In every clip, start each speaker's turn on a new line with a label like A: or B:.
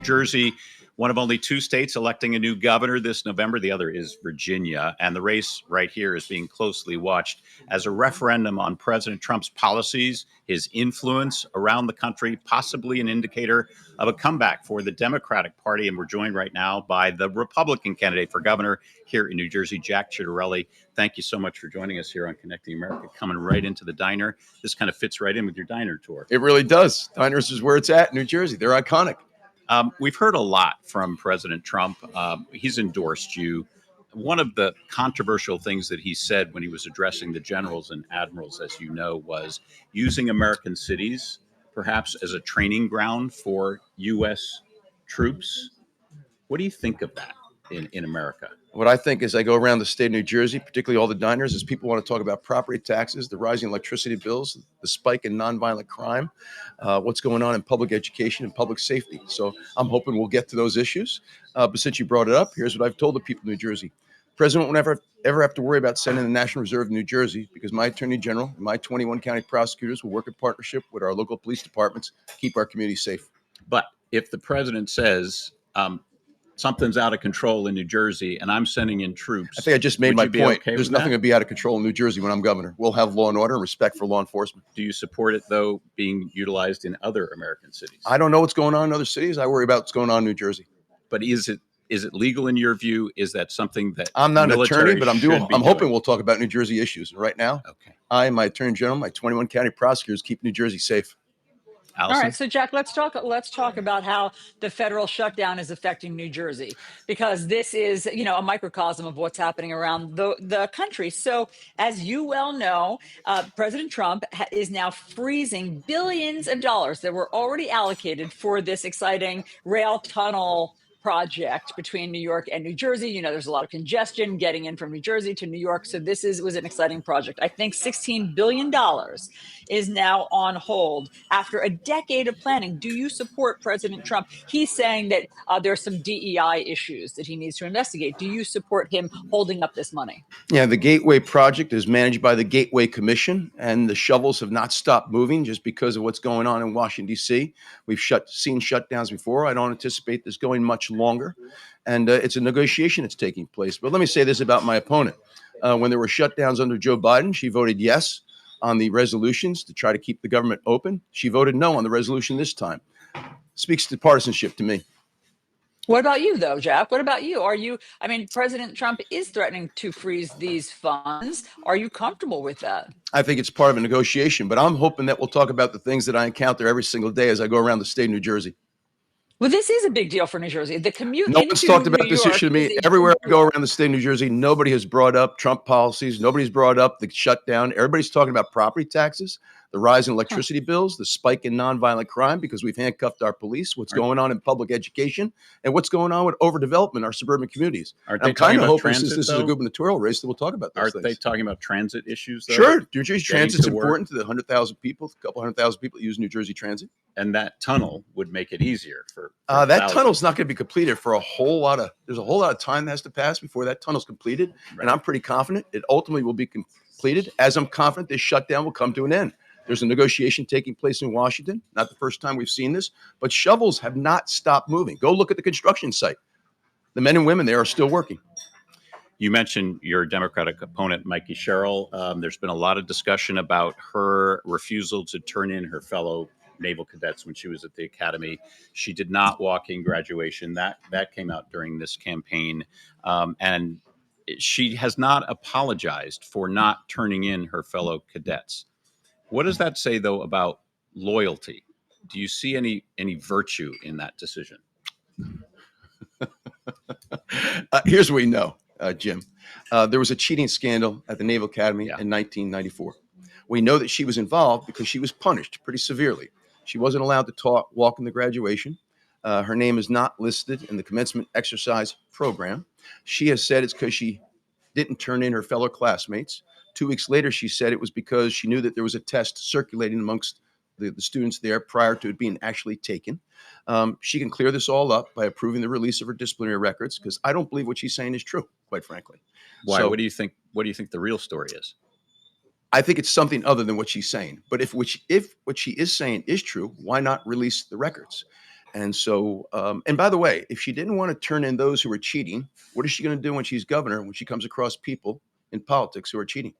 A: Jersey, one of only two states electing a new governor this November. The other is Virginia. And the race right here is being closely watched as a referendum on President Trump's policies, his influence around the country, possibly an indicator of a comeback for the Democratic Party. And we're joined right now by the Republican candidate for governor here in New Jersey, Jack Ciattarelli. Thank you so much for joining us here on Connecting America, coming right into the diner. This kind of fits right in with your diner tour.
B: It really does. Diners is where it's at in New Jersey. They're iconic.
A: We've heard a lot from President Trump. He's endorsed you. One of the controversial things that he said when he was addressing the generals and admirals, as you know, was using American cities perhaps as a training ground for U.S. troops. What do you think of that in America?
B: What I think as I go around the state of New Jersey, particularly all the diners, is people want to talk about property taxes, the rising electricity bills, the spike in nonviolent crime, what's going on in public education and public safety. So I'm hoping we'll get to those issues. But since you brought it up, here's what I've told the people of New Jersey. President won't ever have to worry about sending the National Reserve to New Jersey because my Attorney General and my 21 county prosecutors will work in partnership with our local police departments to keep our community safe.
A: But if the president says something's out of control in New Jersey and I'm sending in troops,
B: I think I just made my point.
A: Okay,
B: there's nothing to be out of control in New Jersey when I'm governor. We'll have law and order and respect for law enforcement.
A: Do you support it, though, being utilized in other American cities?
B: I don't know what's going on in other cities. I worry about what's going on in New Jersey.
A: But is it legal in your view? Is that something that
B: I'm not an attorney, but I'm hoping
A: doing?
B: we'll talk about New Jersey issues. And right now,
A: Okay.
B: I and my Attorney General, my 21 county prosecutors keep New Jersey safe.
A: Allison?
C: All right, so Jack, let's talk about how the federal shutdown is affecting New Jersey, because this is, a microcosm of what's happening around the country. So, as you well know, President Trump is now freezing billions of dollars that were already allocated for this exciting rail tunnel project between New York and New Jersey. There's a lot of congestion getting in from New Jersey to New York. So this was an exciting project. I think $16 billion is now on hold after a decade of planning. Do you support President Trump? He's saying that there's some DEI issues that he needs to investigate. Do you support him holding up this money?
B: Yeah, the Gateway project is managed by the Gateway Commission, and the shovels have not stopped moving just because of what's going on in Washington, D.C. We've seen shutdowns before. I don't anticipate this going much longer. And it's a negotiation that's taking place. But let me say this about my opponent. When there were shutdowns under Joe Biden, she voted yes on the resolutions to try to keep the government open. She voted no on the resolution this time. Speaks to partisanship to me.
C: What about you, though, Jack? What about you? President Trump is threatening to freeze these funds. Are you comfortable with that?
B: I think it's part of a negotiation, but I'm hoping that we'll talk about the things that I encounter every single day as I go around the state of New Jersey.
C: Well, this is a big deal for New Jersey. The commute
B: No one's talked about this issue to me. Everywhere I go around the state of New Jersey, nobody has brought up Trump policies. Nobody's brought up the shutdown. Everybody's talking about property taxes, the rise in electricity bills, the spike in nonviolent crime because we've handcuffed our police, what's going on in public education, and what's going on with overdevelopment in our suburban communities. I'm kind of hoping since this is a gubernatorial race that we'll talk about those things.
A: Are they talking about transit issues, though?
B: Sure. New Jersey Transit's important to the 100,000 people, a couple 100,000 people that use New Jersey Transit.
A: And that tunnel would make it easier for
B: that tunnel's not going to be completed for there's a whole lot of time that has to pass before that tunnel's completed. Right. And I'm pretty confident it ultimately will be completed, as I'm confident this shutdown will come to an end. There's a negotiation taking place in Washington. Not the first time we've seen this, but shovels have not stopped moving. Go look at the construction site. The men and women there are still working.
A: You mentioned your Democratic opponent, Mikie Sherrill. There's been a lot of discussion about her refusal to turn in her fellow naval cadets when she was at the academy. She did not walk in graduation. That came out during this campaign. And she has not apologized for not turning in her fellow cadets. What does that say, though, about loyalty? Do you see any virtue in that decision?
B: Here's what we know, Jim. There was a cheating scandal at the Naval Academy in 1994. We know that she was involved because she was punished pretty severely. She wasn't allowed to walk in the graduation. Her name is not listed in the commencement exercise program. She has said it's because she didn't turn in her fellow classmates. 2 weeks later, she said it was because she knew that there was a test circulating amongst the students there prior to it being actually taken. She can clear this all up by approving the release of her disciplinary records, because I don't believe what she's saying is true, quite frankly.
A: Why?
B: So,
A: what do you think the real story is?
B: I think it's something other than what she's saying. But if what she is saying is true, why not release the records? And so, and by the way, if she didn't want to turn in those who are cheating, what is she going to do when she's governor, when she comes across people in politics who are cheating?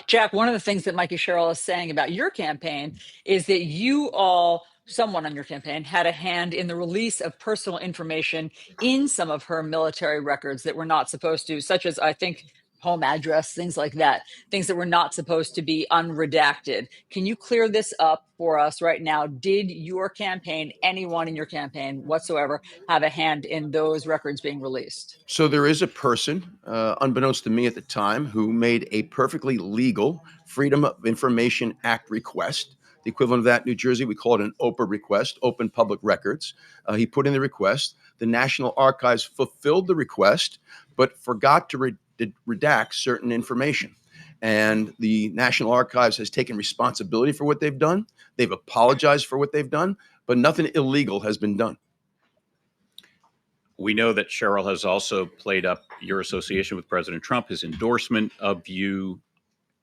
C: Jack, one of the things that Mikie Sherrill is saying about your campaign is that you all, someone on your campaign, had a hand in the release of personal information in some of her military records that were not supposed to, such as, I think, home address, things like that, things that were not supposed to be unredacted. Can you clear this up for us right now? Did your campaign, anyone in your campaign whatsoever, have a hand in those records being released?
B: So there is a person, unbeknownst to me at the time, who made a perfectly legal Freedom of Information Act request. The equivalent of that in New Jersey, we call it an OPA request, Open Public Records. He put in the request. The National Archives fulfilled the request, but forgot to redact certain information. And the National Archives has taken responsibility for what they've done. They've apologized for what they've done, but nothing illegal has been done.
A: We know that Sherrill has also played up your association with President Trump, his endorsement of you.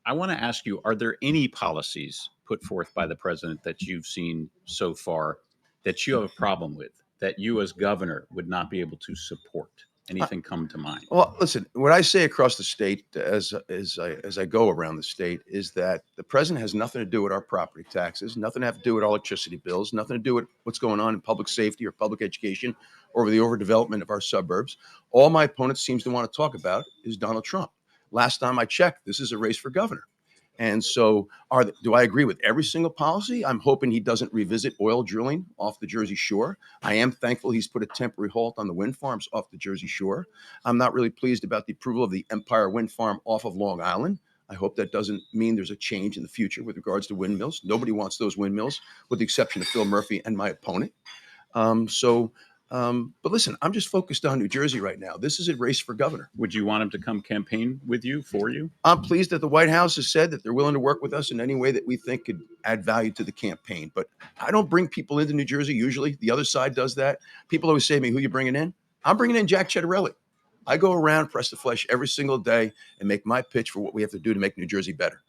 A: I want to ask you, are there any policies put forth by the president that you've seen so far that you have a problem with, that you as governor would not be able to support? Anything come to mind?
B: Well, listen, what I say across the state as I go around the state is that the president has nothing to do with our property taxes, nothing to have to do with electricity bills, nothing to do with what's going on in public safety or public education or the overdevelopment of our suburbs. All my opponent seems to want to talk about is Donald Trump. Last time I checked, this is a race for governor. And so, do I agree with every single policy? I'm hoping he doesn't revisit oil drilling off the Jersey Shore. I am thankful he's put a temporary halt on the wind farms off the Jersey Shore. I'm not really pleased about the approval of the Empire Wind Farm off of Long Island. I hope that doesn't mean there's a change in the future with regards to windmills. Nobody wants those windmills, with the exception of Phil Murphy and my opponent. But listen, I'm just focused on New Jersey right now. This is a race for governor.
A: Would you want him to come campaign with you, for you?
B: I'm pleased that the White House has said that they're willing to work with us in any way that we think could add value to the campaign. But I don't bring people into New Jersey usually. The other side does that. People always say to me, who are you bringing in? I'm bringing in Jack Ciattarelli. I go around, press the flesh every single day and make my pitch for what we have to do to make New Jersey better.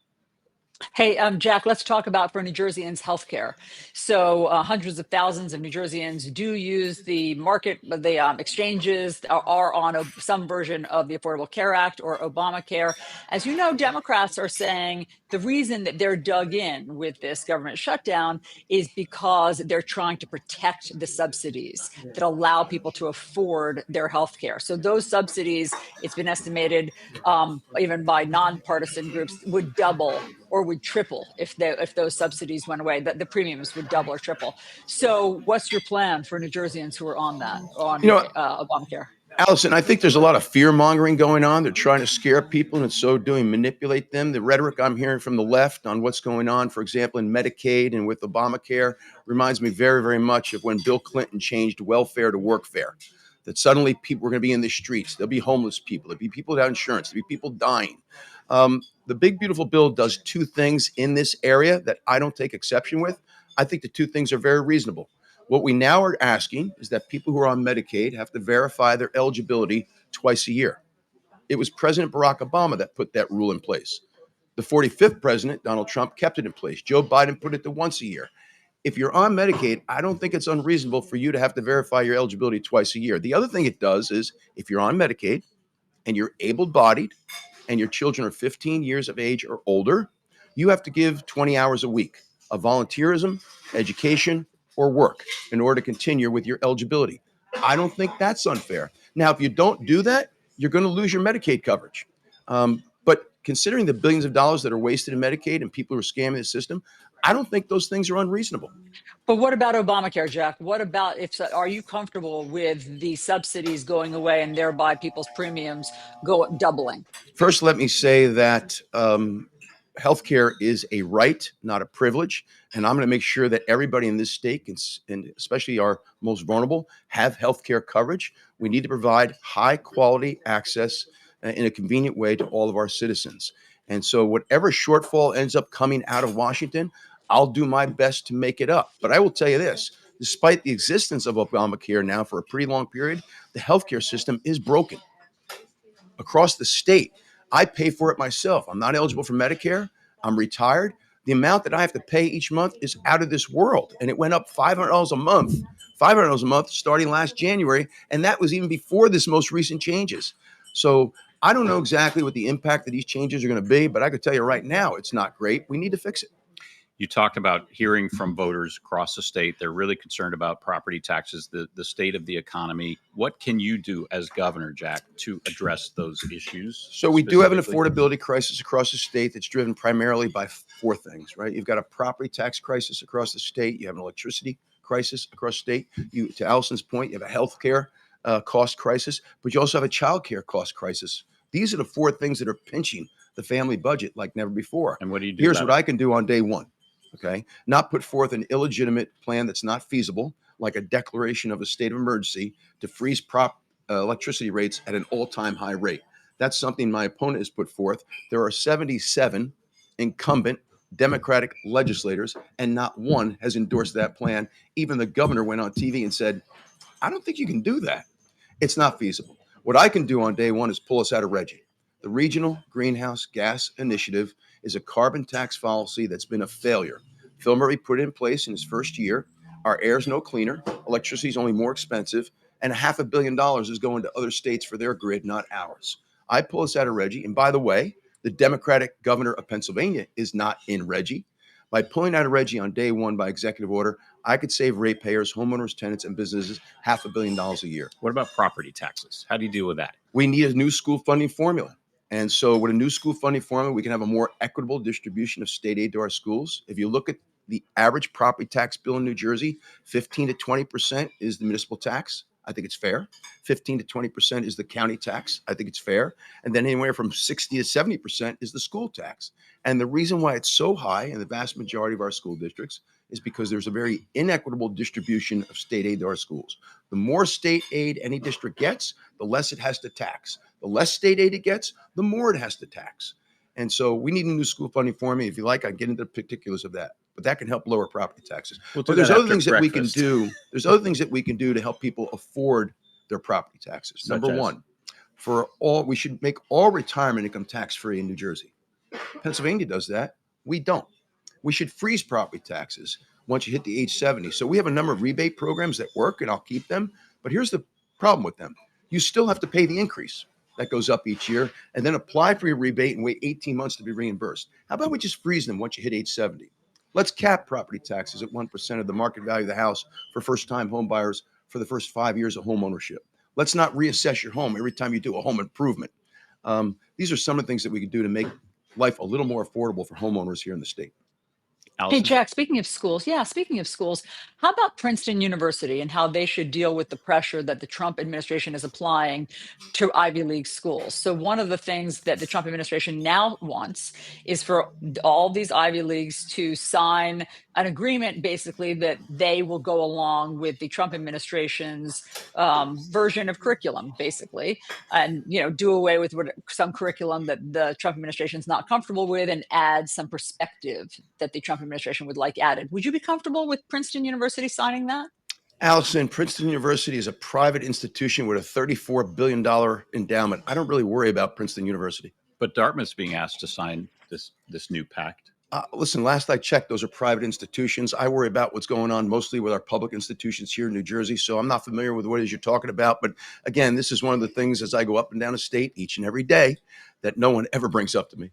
C: Hey, Jack, let's talk about for New Jerseyans healthcare. So hundreds of thousands of New Jerseyans do use the market, the exchanges are on some version of the Affordable Care Act or Obamacare. As you know, Democrats are saying the reason that they're dug in with this government shutdown is because they're trying to protect the subsidies that allow people to afford their healthcare. So those subsidies, it's been estimated, even by nonpartisan groups, would double or would triple if those subsidies went away. The premiums would double or triple. So, what's your plan for New Jerseyans who are on Obamacare?
B: Allison, I think there's a lot of fear mongering going on. They're trying to scare people and in so doing manipulate them. The rhetoric I'm hearing from the left on what's going on, for example, in Medicaid and with Obamacare, reminds me very, very much of when Bill Clinton changed welfare to workfare. That suddenly people were going to be in the streets. There'll be homeless people. There'll be people without insurance. There'll be people dying. The big, beautiful bill does two things in this area that I don't take exception with. I think the two things are very reasonable. What we now are asking is that people who are on Medicaid have to verify their eligibility twice a year. It was President Barack Obama that put that rule in place. The 45th president, Donald Trump, kept it in place. Joe Biden put it to once a year. If you're on Medicaid, I don't think it's unreasonable for you to have to verify your eligibility twice a year. The other thing it does is if you're on Medicaid and you're able-bodied and your children are 15 years of age or older, you have to give 20 hours a week of volunteerism, education, or work in order to continue with your eligibility. I don't think that's unfair. Now, if you don't do that, you're going to lose your Medicaid coverage. But considering the billions of dollars that are wasted in Medicaid and people who are scamming the system, I don't think those things are unreasonable.
C: But what about Obamacare, Jack? What about are you comfortable with the subsidies going away and thereby people's premiums doubling?
B: First, let me say that healthcare is a right, not a privilege. And I'm going to make sure that everybody in this state, and especially our most vulnerable, have healthcare coverage. We need to provide high quality access in a convenient way to all of our citizens. And so whatever shortfall ends up coming out of Washington, I'll do my best to make it up. But I will tell you this, despite the existence of Obamacare now for a pretty long period, the healthcare system is broken across the state. I pay for it myself. I'm not eligible for Medicare. I'm retired. The amount that I have to pay each month is out of this world. And it went up $500 a month, $500 a month starting last January. And that was even before this most recent changes. So I don't know exactly what the impact of these changes are going to be, but I could tell you right now, it's not great. We need to fix it.
A: You talked about hearing from voters across the state. They're really concerned about property taxes, the state of the economy. What can you do as governor, Jack, to address those issues?
B: So we do have an affordability crisis across the state that's driven primarily by four things, right? You've got a property tax crisis across the state. You have an electricity crisis across the state. You, to Allison's point, you have a healthcare cost crisis, but you also have a childcare cost crisis. These are the four things that are pinching the family budget like never before.
A: And what do you do?
B: Here's what I can do on day one. Okay, not put forth an illegitimate plan that's not feasible, like a declaration of a state of emergency to freeze electricity rates at an all-time high rate. That's something my opponent has put forth. There are 77 incumbent Democratic legislators, and not one has endorsed that plan. Even the governor went on TV and said, I don't think you can do that. It's not feasible. What I can do on day one is pull us out of RGGI. The Regional Greenhouse Gas Initiative is a carbon tax policy that's been a failure. Phil Murray put it in place in his first year. Our air is no cleaner. Electricity is only more expensive. And $500 million is going to other states for their grid, not ours. I pull us out of RGGI. And by the way, the Democratic governor of Pennsylvania is not in RGGI. By pulling out of RGGI on day one by executive order, I could save ratepayers, homeowners, tenants, and businesses $500 million a year.
A: What about property taxes? How do you deal with that?
B: We need a new school funding formula. And so with a new school funding formula, we can have a more equitable distribution of state aid to our schools. If you look at the average property tax bill in New Jersey, 15 to 20% is the municipal tax. I think it's fair. 15 to 20% is the county tax. I think it's fair. And then anywhere from 60 to 70% is the school tax. And the reason why it's so high in the vast majority of our school districts is because there's a very inequitable distribution of state aid to our schools. The more state aid any district gets, the less it has to tax. The less state aid it gets, the more it has to tax. And so we need a new school funding formula. If you like, I can get into the particulars of that. But that can help lower property taxes. But there's other things that we can do. There's other things that we can do to help people afford their property taxes. Number one, we should make all retirement income tax free in New Jersey. Pennsylvania does that. We don't. We should freeze property taxes once you hit the age 70. So we have a number of rebate programs that work, and I'll keep them. But here's the problem with them. You still have to pay the increase that goes up each year, and then apply for your rebate and wait 18 months to be reimbursed. How about we just freeze them once you hit age 70? Let's cap property taxes at 1% of the market value of the house for first-time home buyers for the first 5 years of home ownership. Let's not reassess your home every time you do a home improvement. These are some of the things that we can do to make life a little more affordable for homeowners here in the state.
C: Hey, Jack, speaking of schools, how about Princeton University and how they should deal with the pressure that the Trump administration is applying to Ivy League schools? So one of the things that the Trump administration now wants is for all these Ivy Leagues to sign an agreement, basically, that they will go along with the Trump administration's version of curriculum, basically, and do away with some curriculum that the Trump administration is not comfortable with and add some perspective that the Trump administration would like added. Would you be comfortable with Princeton University signing that?
B: Allison, Princeton University is a private institution with a $34 billion endowment. I don't really worry about Princeton University.
A: But Dartmouth's being asked to sign this new pact.
B: Listen, last I checked, those are private institutions. I worry about what's going on mostly with our public institutions here in New Jersey. So I'm not familiar with what it is you're talking about. But again, this is one of the things as I go up and down the state each and every day that no one ever brings up to me.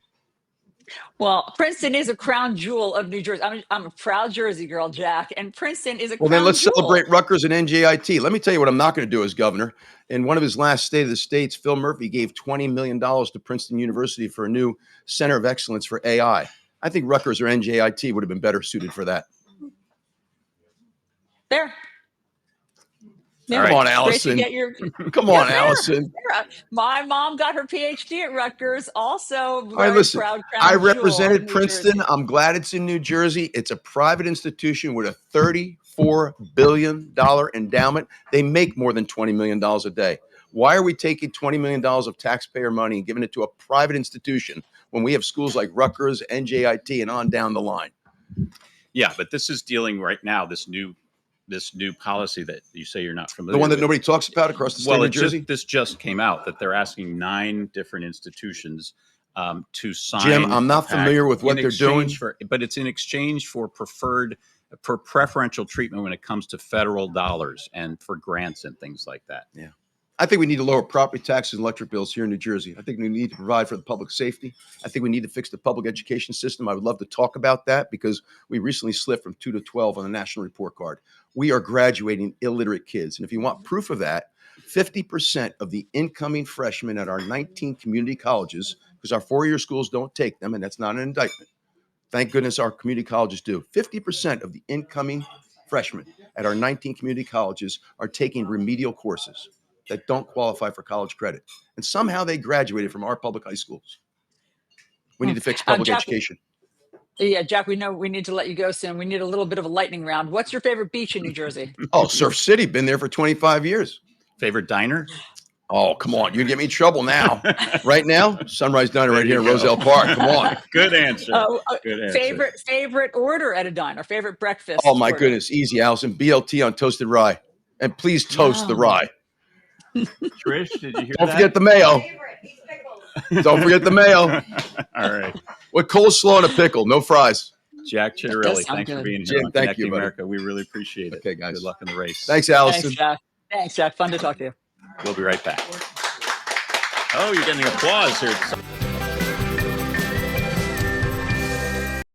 C: Well, Princeton is a crown jewel of New Jersey. I'm a proud Jersey girl, Jack, and Princeton is a crown jewel.
B: Well, then let's celebrate Rutgers and NJIT. Let me tell you what I'm not going to do as governor. In one of his last State of the States, Phil Murphy gave $20 million to Princeton University for a new center of excellence for AI. I think Rutgers or NJIT would have been better suited for that.
C: There.
B: Yeah, come on, Allison. Come on, Allison.
C: My mom got her PhD at Rutgers. Also,
B: all right, listen. I represented Princeton. I'm glad it's in New Jersey. It's a private institution with a $34 billion endowment. They make more than $20 million a day. Why are we taking $20 million of taxpayer money and giving it to a private institution when we have schools like Rutgers, NJIT, and on down the line?
A: Yeah, but this is dealing right now, this new policy that you say you're not familiar with.
B: The one that nobody talks about across the state of New Jersey?
A: This just came out that they're asking 9 different institutions to sign.
B: Jim, I'm not familiar with what
A: in
B: they're doing.
A: but it's in exchange for preferential treatment when it comes to federal dollars and for grants and things like that.
B: Yeah. I think we need to lower property taxes and electric bills here in New Jersey. I think we need to provide for the public safety. I think we need to fix the public education system. I would love to talk about that because we recently slipped from 2 to 12 on the national report card. We are graduating illiterate kids. And if you want proof of that, 50% of the incoming freshmen at our 19 community colleges, because our four-year schools don't take them, and that's not an indictment. Thank goodness our community colleges do. 50% of the incoming freshmen at our 19 community colleges are taking remedial courses that don't qualify for college credit. And somehow they graduated from our public high schools. We need to fix public
C: Jack,
B: education.
C: Yeah, Jack, we know we need to let you go soon. We need a little bit of a lightning round. What's your favorite beach in New Jersey?
B: Oh, Surf City. Been there for 25 years.
A: Favorite diner?
B: Oh, come on. You're going to get me in trouble now. Right now, Sunrise Diner right here in Roselle Park. Come on.
A: Good answer. Good answer.
C: Favorite order at a diner? Favorite breakfast?
B: Oh, my
C: order?
B: goodness. Easy, Allison. BLT on toasted rye. And please toast the rye.
A: Trish, did you hear
B: Don't
A: that?
B: forget the mayo. Don't forget the mayo.
A: All right.
B: With coleslaw and a pickle. No fries.
A: Jack Ciattarelli, thanks for being here
B: Jim,
A: on
B: thank
A: Connecting
B: you, buddy.
A: America. We really appreciate it.
B: Okay, guys.
A: Good luck in the race.
B: Thanks, Allison.
C: Thanks, Jack. Fun to talk to you.
A: We'll be right back. Oh, you're getting applause here.